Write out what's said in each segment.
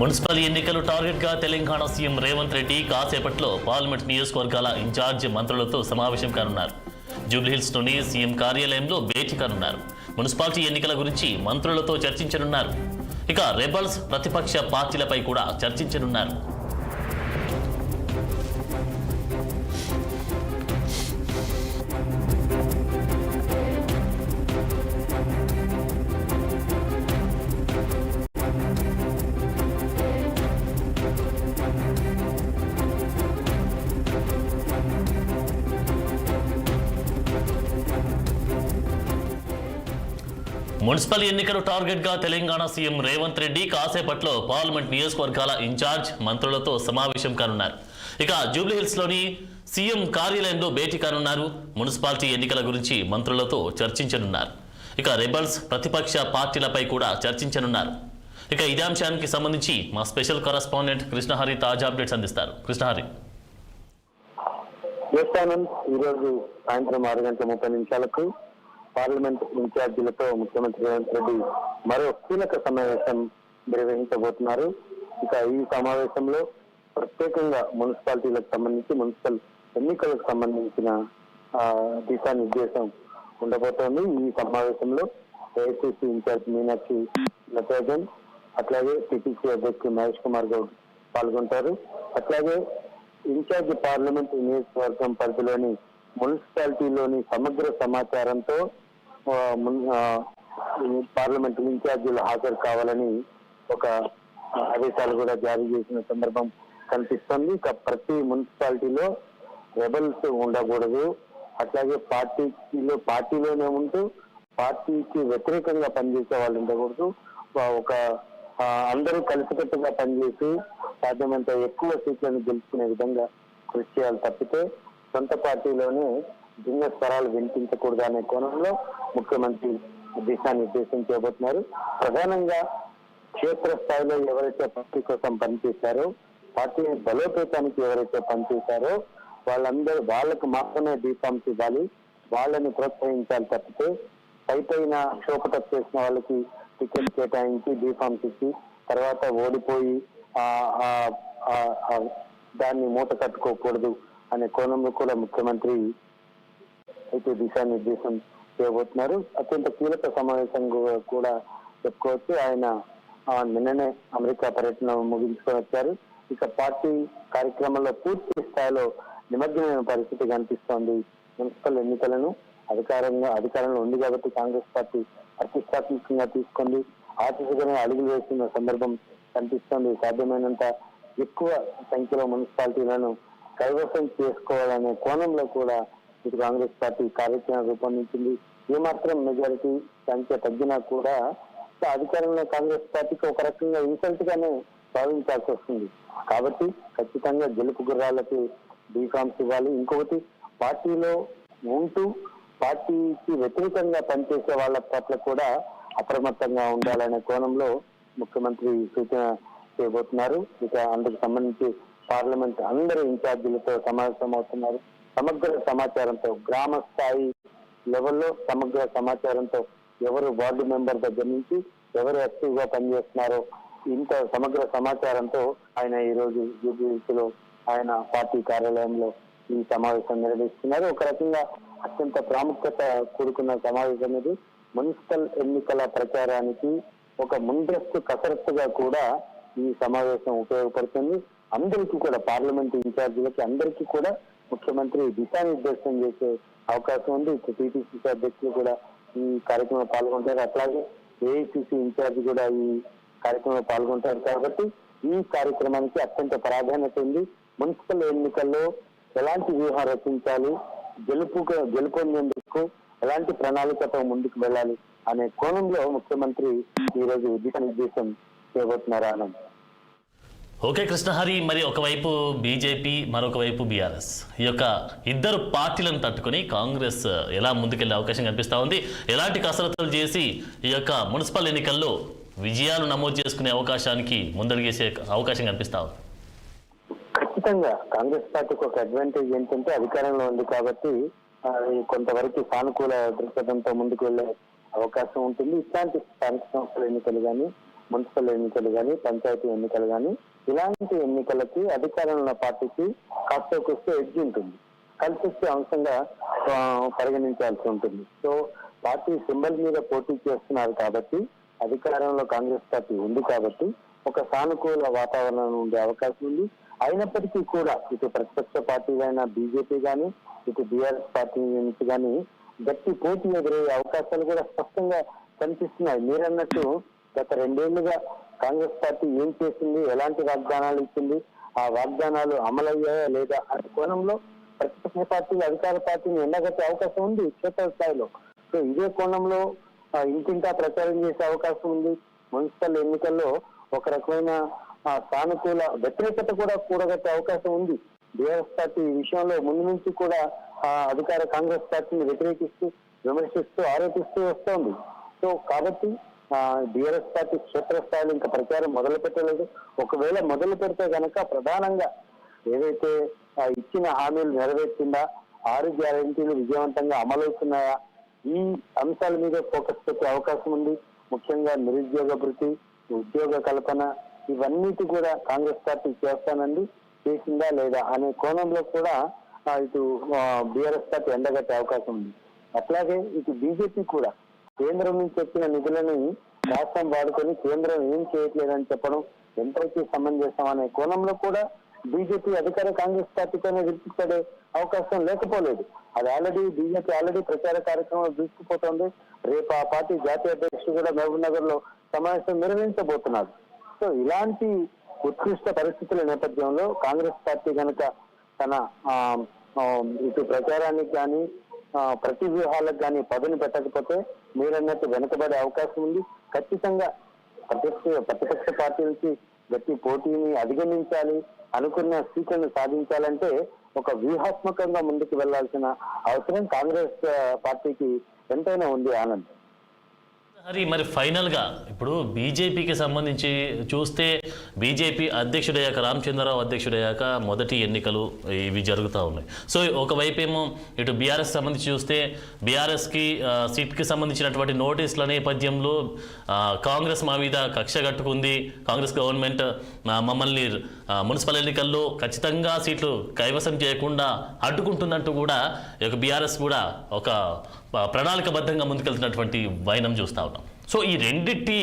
Municipal ఎన్నికలు టార్గెట్గా Telangana CM Revanth Reddy కాసేపట్లో పార్లమెంట్ నియోజకవర్గాల ఇన్ఛార్జ్ మంత్రులతో సమావేశం కానున్నారు. జూబ్లీహిల్స్లోని సీఎం కార్యాలయంలో భేటీ కానున్నారు. మున్సిపాలిటీ ఎన్నికల గురించి మంత్రులతో చర్చించనున్నారు. ఇక రెబల్స్ ప్రతిపక్ష పార్టీలపై కూడా చర్చించనున్నారు. మున్సిపల్ ఎన్నికలు టార్గెట్గా తెలంగాణ సీఎం రేవంత్ రెడ్డి కాసేపట్లో పార్లమెంట్ నియోజకవర్గాల ఇన్ఛార్జ్ మంత్రులతో సమావేశం కానున్నారు. ఇక జూబ్లీహిల్స్లోని సీఎం కార్యాలయంలో భేటీ కానున్నారు. మున్సిపాలిటీ ఎన్నికల గురించి మంత్రులతో చర్చించనున్నారు. ఇక రెబల్స్ ప్రతిపక్ష పార్టీలపై కూడా చర్చించనున్నారు. ఇక ఇదే అంశానికి సంబంధించి మా స్పెషల్ కరెస్పాండెంట్ కృష్ణహరి తాజా అప్డేట్స్ అందిస్తారు. కృష్ణహరి. ఈరోజు సాయంత్రం 6:30 పార్లమెంట్ ఇన్ఛార్జీలతో ముఖ్యమంత్రి రేవంత్ రెడ్డి మరో కీలక సమావేశం నిర్వహించబోతున్నారు. ఇక ఈ సమావేశంలో ప్రత్యేకంగా మున్సిపాలిటీలకు సంబంధించి మున్సిపల్ ఎన్నికలకు సంబంధించిన దిశానిర్దేశం ఉండబోతోంది. ఈ సమావేశంలో ఏఐసీసీ ఇన్ఛార్జ్ మీనాక్షి నటరాజన్, అట్లాగే టీపీసీ అధ్యక్షుడు మహేష్ కుమార్ గౌడ్ పాల్గొంటారు. అట్లాగే ఇన్ఛార్జ్ పార్లమెంట్ నియోజకవర్గం పరిధిలోని మున్సిపాలిటీలోని సమగ్ర సమాచారంతో పార్లమెంట్ ఇన్ఛార్జీలు హాజరు కావాలని ఒక ఆదేశాలు కూడా జారీ చేసిన సందర్భం కనిపిస్తుంది. ఇక ప్రతి మున్సిపాలిటీలో రెబల్స్ ఉండకూడదు, అట్లాగే పార్టీలోనే ఉంటూ పార్టీకి వ్యతిరేకంగా పనిచేసే వాళ్ళు ఉండకూడదు. ఒక అందరూ కలిసికట్టుగా పనిచేసి సాధ్యమంత ఎక్కువ సీట్లను గెలుచుకునే విధంగా కృషి చేయాలి తప్పితే సొంత పార్టీలోనే భిన్న స్వరాలు వినిపించకూడదు అనే కోణంలో ముఖ్యమంత్రి దిశానిర్దేశం చేయబోతున్నారు. ప్రధానంగా క్షేత్రస్థాయిలో ఎవరైతే పార్టీ కోసం పనిచేశారో, పార్టీని బలోపేతానికి ఎవరైతే పనిచేశారో వాళ్ళకు మాత్రమే బీఫామ్స్ ఇవ్వాలి, వాళ్ళని ప్రోత్సహించాలి తప్పితే పైన షోపటప్ చేసిన వాళ్ళకి టికెట్ కేటాయించి బీఫామ్స్ ఇచ్చి తర్వాత ఓడిపోయి దాన్ని మూట కట్టుకోకూడదు అనే కోణంలో కూడా ముఖ్యమంత్రి అయితే దిశానిర్దేశం చేయబోతున్నారు. అత్యంత కీలక సమావేశం కూడా చెప్పుకోవచ్చు. ఆయన నిన్ననే అమెరికా పర్యటన ముగించుకొని వచ్చారు. ఇక పార్టీ కార్యక్రమంలో పూర్తి స్థాయిలో నిమగ్నమైన పరిస్థితి కనిపిస్తోంది. మున్సిపల్ ఎన్నికలను అధికారంలో ఉంది కాబట్టి కాంగ్రెస్ పార్టీ ప్రతిష్టాత్మకంగా తీసుకుంది. ఆశించగానే అడుగులు వేస్తున్న సందర్భం కనిపిస్తోంది. సాధ్యమైనంత ఎక్కువ సంఖ్యలో మున్సిపాలిటీలను కైవసం చేసుకోవాలనే కోణంలో కూడా ఇటు కాంగ్రెస్ పార్టీ కార్యాచరణ రూపొందించింది. ఏమాత్రం మెజారిటీ సంఖ్య తగ్గినా కూడా అధికారంలో కాంగ్రెస్ పార్టీకి ఒక రకంగా ఇన్సల్ట్ గానే భావించాల్సి వస్తుంది. కాబట్టి ఖచ్చితంగా గెలుపు గుర్రాలకి బీఫామ్స్ ఇవ్వాలి. ఇంకొకటి పార్టీలో ఉంటూ పార్టీకి వ్యతిరేకంగా పనిచేసే వాళ్ళ పట్ల కూడా అప్రమత్తంగా ఉండాలనే కోణంలో ముఖ్యమంత్రి సూచన చేయబోతున్నారు. ఇక అందుకు సంబంధించి పార్లమెంట్ అందరి ఇన్ఛార్జీలతో సమావేశం అవుతున్నారు. సమగ్ర సమాచారంతో గ్రామ స్థాయి లెవెల్లో సమగ్ర సమాచారంతో ఎవరు వార్డు మెంబర్ దగ్గర నుంచి ఎవరు యాక్టివ్ గా పనిచేస్తున్నారో ఇంత సమగ్ర సమాచారంతో ఆయన ఈ రోజు జూబ్లీహిల్స్ లో ఆయన పార్టీ కార్యాలయంలో ఈ సమావేశం నిర్వహిస్తున్నారు. ఒక రకంగా అత్యంత ప్రాముఖ్యత కూడుకున్న సమావేశం ఇది. మున్సిపల్ ఎన్నికల ప్రచారానికి ఒక ముందస్తు కసరత్తుగా కూడా ఈ సమావేశం ఉపయోగపడుతుంది. అందరికీ కూడా పార్లమెంట్ ఇన్ఛార్జీలకి అందరికీ కూడా ముఖ్యమంత్రి దిశానిర్దేశం చేసే అవకాశం ఉంది. టీపీసీసీ అధ్యక్షులు కూడా ఈ కార్యక్రమంలో పాల్గొంటారు. అట్లాగే ఏఐసీసీ ఇన్ఛార్జి కూడా ఈ కార్యక్రమంలో పాల్గొంటారు. కాబట్టి ఈ కార్యక్రమానికి అత్యంత ప్రాధాన్యత ఉంది. మున్సిపల్ ఎన్నికల్లో ఎలాంటి వ్యూహం రచించాలి, గెలుపొందేందుకు ఎలాంటి ప్రణాళికతో ముందుకు వెళ్ళాలి అనే కోణంలో ముఖ్యమంత్రి ఈ రోజు దిశానిర్దేశం చేయబోతున్నారు. ఆనంద్. ఓకే కృష్ణహరి, మరి ఒకవైపు బీజేపీ మరొక వైపు బీఆర్ఎస్, ఈ యొక్క ఇద్దరు పార్టీలను తట్టుకొని కాంగ్రెస్ ఎలా ముందుకెళ్లే అవకాశం కనిపిస్తూ ఉంది? ఎలాంటి కసరత్తులు చేసి ఈ యొక్క మున్సిపల్ ఎన్నికల్లో విజయాలు నమోదు చేసుకునే అవకాశానికి ముందడుగేసే అవకాశం కనిపిస్తా ఉంది? ఖచ్చితంగా కాంగ్రెస్ పార్టీకి ఒక అడ్వాంటేజ్ ఏంటంటే అధికారంలో ఉంది కాబట్టి కొంతవరకు సానుకూల దృక్పథంతో ముందుకు వెళ్లే అవకాశం ఉంటుంది. ఇట్లాంటి స్థానిక సంస్థల ఎన్నికలు కానీ మున్సిపల్ ఎన్నికలు కానీ పంచాయతీ ఎన్నికలు కానీ ఇలాంటి ఎన్నికలకి అధికారంలో ఉన్న పార్టీకి కాస్త కూస్తే ఎడ్జ్ ఉంటుంది, కలిసి వచ్చే అంశంగా పరిగణించాల్సి ఉంటుంది. సో పార్టీ సింబల్ మీద పోటీ చేస్తున్నారు కాబట్టి, అధికారంలో కాంగ్రెస్ పార్టీ ఉంది కాబట్టి ఒక సానుకూల వాతావరణం ఉండే అవకాశం ఉంది. అయినప్పటికీ కూడా ఇటు ప్రతిపక్ష పార్టీలైన బీజేపీ కానీ ఇటు బీఆర్ఎస్ పార్టీ నుంచి కానీ గట్టి పోటీ ఎదురయ్యే అవకాశాలు కూడా స్పష్టంగా కనిపిస్తున్నాయి. మీరన్నట్టు గత 2 ఏళ్లుగా కాంగ్రెస్ పార్టీ ఏం చేసింది, ఎలాంటి వాగ్దానాలు ఇచ్చింది, ఆ వాగ్దానాలు అమలయ్యాయా లేదా అనే కోణంలో ప్రతిపక్ష పార్టీలు అధికార పార్టీని ఎండగట్టే అవకాశం ఉంది క్షేత్రస్థాయిలో. సో ఇదే కోణంలో ఇంటింటా ప్రచారం చేసే అవకాశం ఉంది. మున్సిపల్ ఎన్నికల్లో ఒక రకమైన సానుకూల వ్యతిరేకత కూడా కూడగట్టే అవకాశం ఉంది. బీఆర్ఎస్ పార్టీ ఈ విషయంలో ముందు నుంచి కూడా అధికార కాంగ్రెస్ పార్టీని వ్యతిరేకిస్తూ విమర్శిస్తూ ఆరోపిస్తూ వస్తోంది. సో కాబట్టి బీఆర్ఎస్ పార్టీ క్షేత్రస్థాయిలో ఇంకా ప్రచారం మొదలు పెట్టలేదు. ఒకవేళ మొదలు పెడితే కనుక ప్రధానంగా ఏదైతే ఇచ్చిన హామీలు నెరవేర్చిందా, 6 గ్యారెంటీలు విజయవంతంగా అమలవుతున్నాయా, ఈ అంశాల మీద ఫోకస్ పెట్టే అవకాశం ఉంది. ముఖ్యంగా నిరుద్యోగ భృతి, ఉద్యోగ కల్పన ఇవన్నిటి కూడా కాంగ్రెస్ పార్టీ చేసిందా లేదా అనే కోణంలో కూడా ఇటు బీఆర్ఎస్ పార్టీ ఎండగట్టే అవకాశం ఉంది. అట్లాగే ఇటు బీజేపీ కూడా కేంద్రం నుంచి వచ్చిన నిధులని రాష్ట్రం వాడుకొని కేంద్రం ఏం చేయట్లేదని చెప్పడం ఎంతవరకు సమంజసం అనే కోణంలో కూడా బీజేపీ అధికార కాంగ్రెస్ పార్టీతోనే విరుచుకుపడే అవకాశం లేకపోలేదు. అది బీజేపీ ఆల్రెడీ ప్రచార కార్యక్రమం దూసుకుపోతుంది. రేపు ఆ పార్టీ జాతీయ అధ్యక్షుడు కూడా మహబూబ్ నగర్ లో సమావేశం నిర్వహించబోతున్నారు. సో ఇలాంటి ఉత్కృష్ట పరిస్థితుల నేపథ్యంలో కాంగ్రెస్ పార్టీ కనుక తన ఇటు ప్రచారానికి కానీ ప్రతి వ్యూహాలకు కానీ పదును పెట్టకపోతే మీరన్నట్టు వెనుకబడే అవకాశం ఉంది. ఖచ్చితంగా ప్రతిపక్ష పార్టీలకి గట్టి పోటీని అధిగమించాలి, అనుకున్న సీట్లను సాధించాలంటే ఒక వ్యూహాత్మకంగా ముందుకు వెళ్లాల్సిన అవసరం కాంగ్రెస్ పార్టీకి ఎంతైనా ఉంది. ఆనంద్ మరి ఫైనల్ గా ఇప్పుడు బీజేపీకి సంబంధించి చూస్తే బీజేపీ అధ్యక్షుడయ్యాక రామచంద్రరావు అధ్యక్షుడయ్యాక మొదటి ఎన్నికలు ఇవి జరుగుతూ ఉన్నాయి. సో ఒకవైపు ఏమో ఇటు బీఆర్ఎస్ సంబంధించి చూస్తే బీఆర్ఎస్కి సీట్కి సంబంధించినటువంటి నోటీసుల నేపథ్యంలో కాంగ్రెస్ మా మీద కక్ష కట్టుకుంది, కాంగ్రెస్ గవర్నమెంట్ మమ్మల్ని మున్సిపల్ ఎన్నికల్లో ఖచ్చితంగా సీట్లు కైవసం చేయకుండా అడ్డుకుంటుందంటూ కూడా బీఆర్ఎస్ కూడా ఒక ప్రణాళికబద్ధంగా ముందుకెళ్తున్నటువంటి వైనం చూస్తూ ఉన్నాం. సో ఈ రెండిటి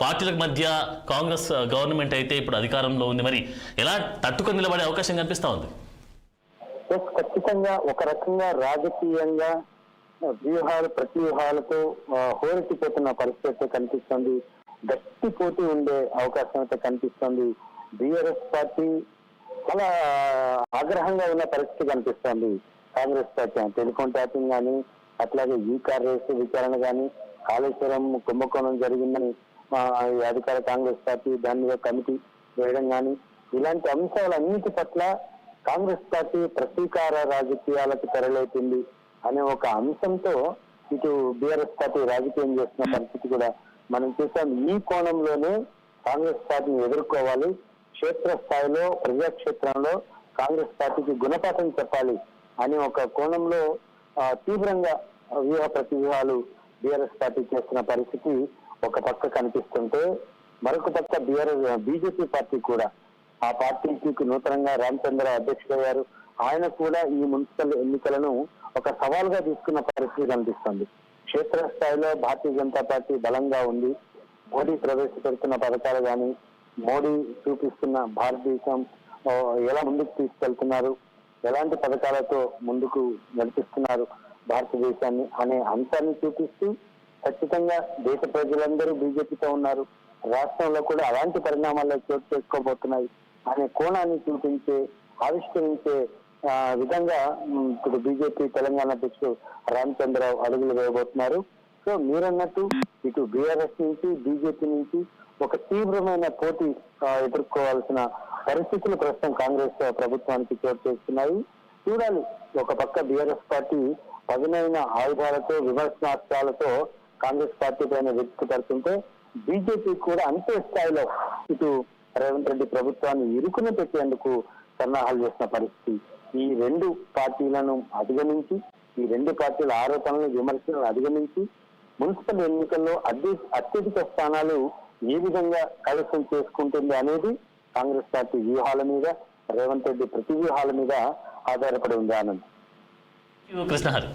పార్టీల మధ్య కాంగ్రెస్ గవర్నమెంట్ అయితే ఇప్పుడు అధికారంలో ఉంది, మరి ఎలా తట్టుకొని నిలబడే అవకాశం కనిపిస్తూ ఉంది? ఖచ్చితంగా ఒక రకంగా రాజకీయంగా ప్రతివ్యూహాలతో హోరెత్తిపోతున్న పరిస్థితి కనిపిస్తుంది. గట్టి పోటీ ఉండే అవకాశం అయితే కనిపిస్తుంది. బీఆర్ఎస్ పార్టీ చాలా ఆగ్రహంగా ఉన్న పరిస్థితి కనిపిస్తుంది. కాంగ్రెస్ పార్టీ టెలిఫోన్ ట్యాపింగ్ కానీ, అట్లాగే ఈ కార్ రేసు విచారణ కానీ, కాళేశ్వరం కుంభకోణం జరిగిందని అధికార కాంగ్రెస్ పార్టీ దాని మీద కమిటీ వేయడం కానీ, ఇలాంటి అంశాలన్నిటి పట్ల కాంగ్రెస్ పార్టీ ప్రతీకార రాజకీయాలకు తెరలేపింది అనే ఒక అంశంతో ఇటు బీఆర్ఎస్ పార్టీ రాజకీయం చేస్తున్న పరిస్థితి కూడా మనం చూసాం. ఈ కోణంలోనే కాంగ్రెస్ పార్టీని ఎదుర్కోవాలి, క్షేత్రస్థాయిలో ప్రజాక్షేత్రంలో కాంగ్రెస్ పార్టీకి గుణపాఠం చెప్పాలి అని ఒక కోణంలో తీవ్రంగా ప్రతివ్యూహాలు బీఆర్ఎస్ పార్టీ చేస్తున్న పరిస్థితి ఒక పక్క కనిపిస్తుంటే, మరొక పక్క బీజేపీ పార్టీ కూడా ఆ పార్టీకి నూతనంగా రామచంద్రరావు అధ్యక్షుడయ్యారు. ఆయన కూడా ఈ మున్సిపల్ ఎన్నికలను ఒక సవాల్గా తీసుకున్న పరిస్థితి కనిపిస్తుంది. క్షేత్రస్థాయిలో భారతీయ జనతా పార్టీ బలంగా ఉంది. మోడీ ప్రవేశపెడుతున్న పథకాలు కానీ, మోడీ చూపిస్తున్న భారతదేశం ఎలా ముందుకు తీసుకెళ్తున్నారు, ఎలాంటి పథకాలతో ముందుకు నడిపిస్తున్నారు భారతదేశాన్ని అనే అంశాన్ని చూపిస్తూ ఖచ్చితంగా దేశ ప్రజలందరూ బీజేపీతో ఉన్నారు, రాష్ట్రంలో కూడా అలాంటి పరిణామాల్లో చోటు చేసుకోబోతున్నాయి అనే కోణాన్ని ఆవిష్కరించే విధంగా ఇప్పుడు బీజేపీ తెలంగాణ అధ్యక్షుడు రామచంద్రరావు అడుగులు వేయబోతున్నారు. సో మీరన్నట్టు ఇటు బీఆర్ఎస్ నుంచి బీజేపీ నుంచి ఒక తీవ్రమైన పోటీ ఎదుర్కోవాల్సిన పరిస్థితులు ప్రస్తుతం కాంగ్రెస్ ప్రభుత్వానికి చోటు చేస్తున్నాయి. చూడాలి, ఒక పక్క బీఆర్ఎస్ పార్టీ పదునైన ఆయుధాలతో విమర్శనాస్త్రాలతో కాంగ్రెస్ పార్టీ పైన విరుచుకుపడుతుంటే, బీజేపీ కూడా అంతే స్థాయిలో ఇటు రేవంత్ రెడ్డి ప్రభుత్వాన్ని ఇరుకుని పెట్టేందుకు సన్నాహాలు చేసిన పరిస్థితి. ఈ 2 పార్టీలను అధిగమించి, ఈ 2 పార్టీల ఆరోపణలు విమర్శలను అధిగమించి మున్సిపల్ ఎన్నికల్లో అత్యధిక స్థానాలు ఏ విధంగా కైవసం చేసుకుంటుంది అనేది కాంగ్రెస్ పార్టీ వ్యూహాల మీద, రేవంత్ రెడ్డి ప్రతి వ్యూహాల మీద ఆధారపడి ఉంది. ఆనంద్. కృష్ణహరి.